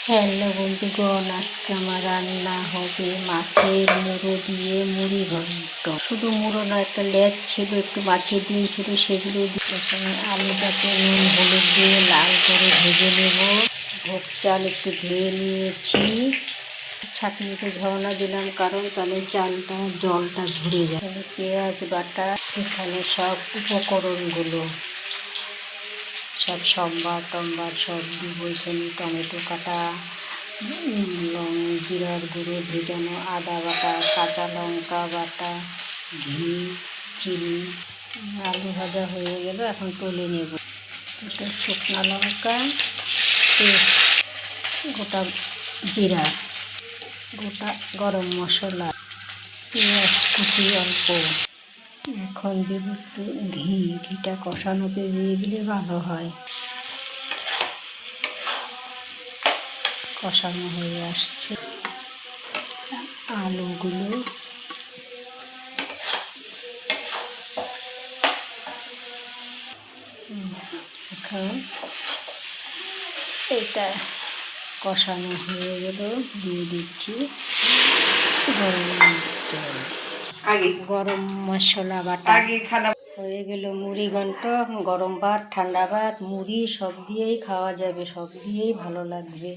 Hello বন্ধুগণ, আজকে আমার রান্না হবে মাছের মুড়ো দিয়ে মুড়ি ঘন্ট। শুধু মুড়ো না, একটা লেজ ছিল, একটু মাছের ডিম ছিল, সেগুলো দিয়ে আলুটাকে নুন হলুদ দিয়ে লাল করে ভেজে নেব। ভোগ চাল একটু ধুয়ে নিয়েছি, ছাঁকনিতে ঝরনা দিলাম, কারণ তাহলে চালটা জলটা ঝরে যায়। পেঁয়াজ বাটা, এখানে সব উপকরণগুলো সব সম্বার টম্বার সব দিব। এখানে টমেটো কাটা, জিরার গুঁড়ো ভেজানো, আদা বাটা, কাঁচা লঙ্কা বাটা, ঘি, চিনি। আলু ভাজা হয়ে গেল, এখন তুলে নেব। এটা শুকনো লঙ্কা, গোটা জিরা, গোটা গরম মশলা, পেঁয়াজ কুচি অল্প। এখন দেব একটু ঘিটা কষানোতে দিয়ে দিলে ভালো হয়। কষানো হয়ে আসছে, আলুগুলো এখন এটা কষানো হয়ে গেল, দিয়ে দিচ্ছি গরম মশলা বাটা। হয়ে গেল মুড়ি ঘন্ট। গরম ভাত, ঠান্ডা ভাত, মুড়ি সব দিয়েই খাওয়া যাবে, সব দিয়েই ভালো লাগবে।